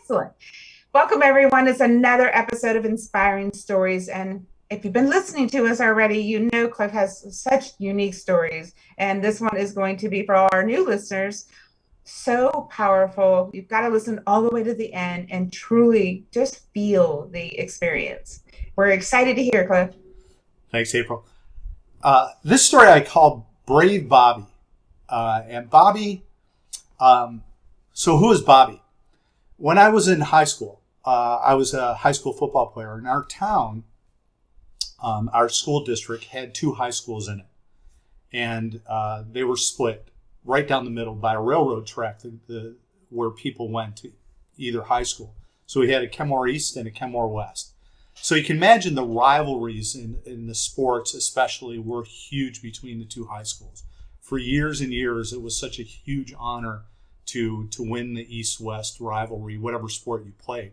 Excellent. Welcome, everyone. It's another episode of Inspiring Stories. And if you've been listening to us already, you know Cliff has such unique stories. And this one is going to be for all our new listeners. So powerful. You've got to listen all the way to the end and truly just feel the experience. We're excited to hear, Cliff. Thanks, April. This story I call Brave Bobby. And Bobby, so who is Bobby? When I was in high school, I was a high school football player. In our town, our school district had two high schools in it. And they were split right down the middle by a railroad track where people went to either high school. So we had a Kenmore East and a Kenmore West. So you can imagine the rivalries in the sports especially were huge between the two high schools. For years and years, it was such a huge honor to win the East-West rivalry, whatever sport you played.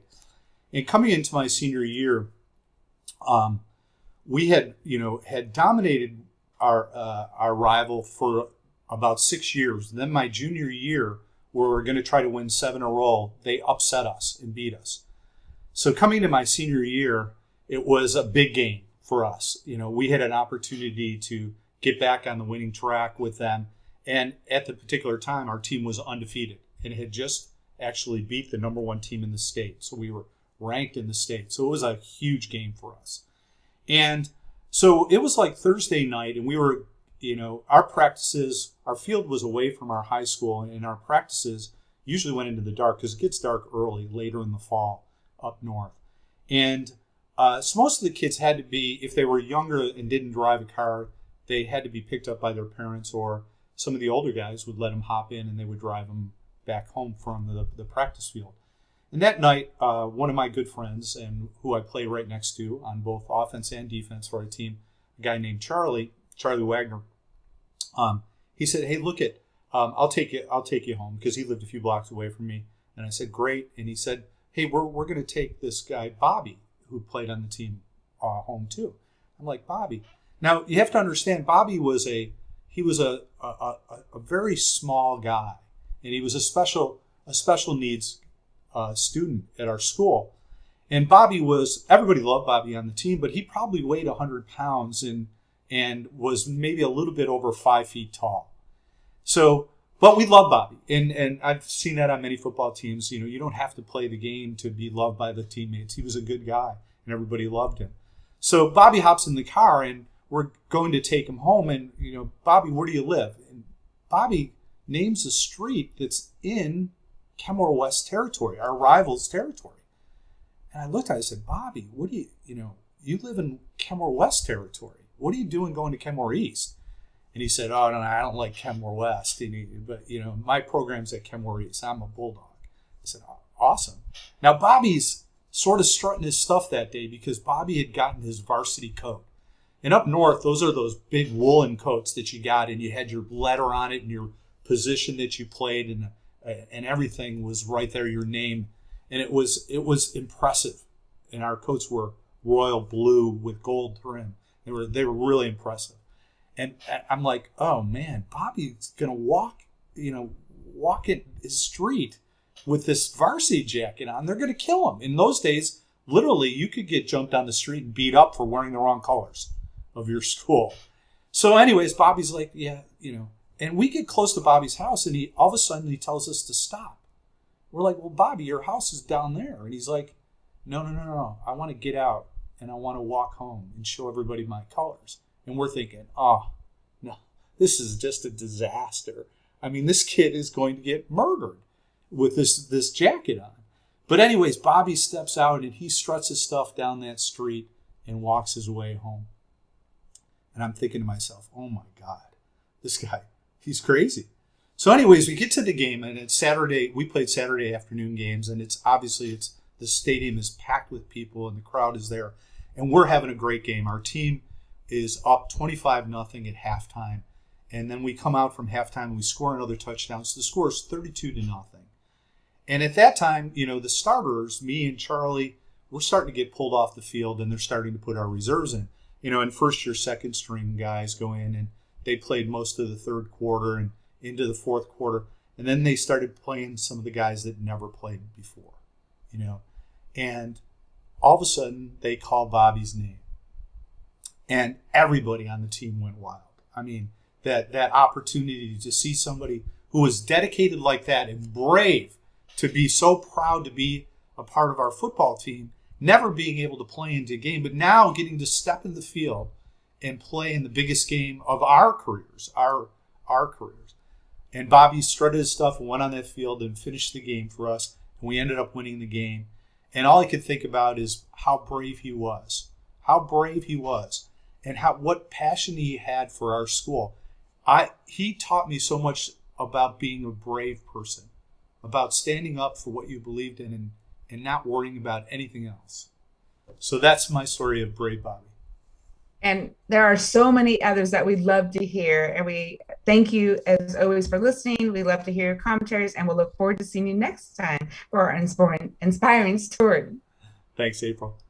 And coming into my senior year, we had dominated our rival for about 6 years. Then my junior year, where we were going to try to win 7 in a row, they upset us and beat us. So coming to my senior year, it was a big game for us. We had an opportunity to get back on the winning track with them. And at the particular time, our team was undefeated and had just actually beat the number one team in the state. So we were ranked in the state. So it was a huge game for us. And so it was like Thursday night, and we were, our practices, our field was away from our high school, and our practices usually went into the dark because it gets dark early, later in the fall up north. And so most of the kids had to be, if they were younger and didn't drive a car, they had to be picked up by their parents, or some of the older guys would let them hop in and they would drive them back home from the practice field. And that night, one of my good friends, and who I play right next to on both offense and defense for our team, a guy named Charlie Wagner, he said, "Hey, I'll take you home," because he lived a few blocks away from me. And I said, "Great." And he said, "Hey, we're going to take this guy Bobby, who played on the team, home too." I'm like, "Bobby?" Now you have to understand, Bobby was a very small guy, and he was a special needs student at our school. And everybody loved Bobby on the team, but he probably weighed 100 pounds and was maybe a little bit over 5 feet tall. So, but we love Bobby, and I've seen that on many football teams. You don't have to play the game to be loved by the teammates. He was a good guy, and everybody loved him. So Bobby hops in the car, and we're going to take him home. And Bobby, where do you live? And Bobby names a street that's in Kenmore West territory, our rival's territory. And I looked at it, I said, "Bobby, what do you live in Kenmore West territory. What are you doing going to Kenmore East?" And he said, "Oh, no, I don't like Kenmore West. But my program's at Kenmore East. I'm a Bulldog." I said, "Oh, awesome." Now, Bobby's sort of strutting his stuff that day because Bobby had gotten his varsity coat. And up north, those are those big woolen coats that you got, and you had your letter on it and your position that you played, and everything was right there, your name. And it was impressive. And our coats were royal blue with gold trim. They were really impressive. And I'm like, "Oh man, Bobby's gonna walk in his street with this varsity jacket on. They're gonna kill him." In those days, literally, you could get jumped on the street and beat up for wearing the wrong colors of your school. So anyways, Bobby's like, "Yeah, and we get close to Bobby's house, and all of a sudden he tells us to stop. We're like, "Well, Bobby, your house is down there." And he's like, No. I want to get out, and I want to walk home and show everybody my colors." And we're thinking, "Oh, no, this is just a disaster. I mean, this kid is going to get murdered with this jacket on." But anyways, Bobby steps out, and he struts his stuff down that street and walks his way home. And I'm thinking to myself, "Oh my God, this guy, he's crazy." So anyways, we get to the game, and it's Saturday. We played Saturday afternoon games, and the stadium is packed with people, and the crowd is there. And we're having a great game. Our team is up 25-0 at halftime. And then we come out from halftime and we score another touchdown. So the score is 32-0. And at that time, the starters, me and Charlie, we're starting to get pulled off the field, and they're starting to put our reserves in. And first year, second string guys go in, and they played most of the third quarter and into the fourth quarter. And then they started playing some of the guys that never played before. you know. And all of a sudden, they call Bobby's name. And everybody on the team went wild. I mean, that opportunity to see somebody who was dedicated like that and brave, to be so proud to be a part of our football team, never being able to play into a game, but now getting to step in the field and play in the biggest game of our careers, our careers. And Bobby strutted his stuff and went on that field and finished the game for us. And we ended up winning the game. And all I could think about is how brave he was. How brave he was. And what passion he had for our school. He taught me so much about being a brave person, about standing up for what you believed in and not worrying about anything else. So that's my story of Brave Bobby. And there are so many others that we'd love to hear. And we thank you, as always, for listening. We love to hear your commentaries, and we'll look forward to seeing you next time for our inspiring story. Thanks, April.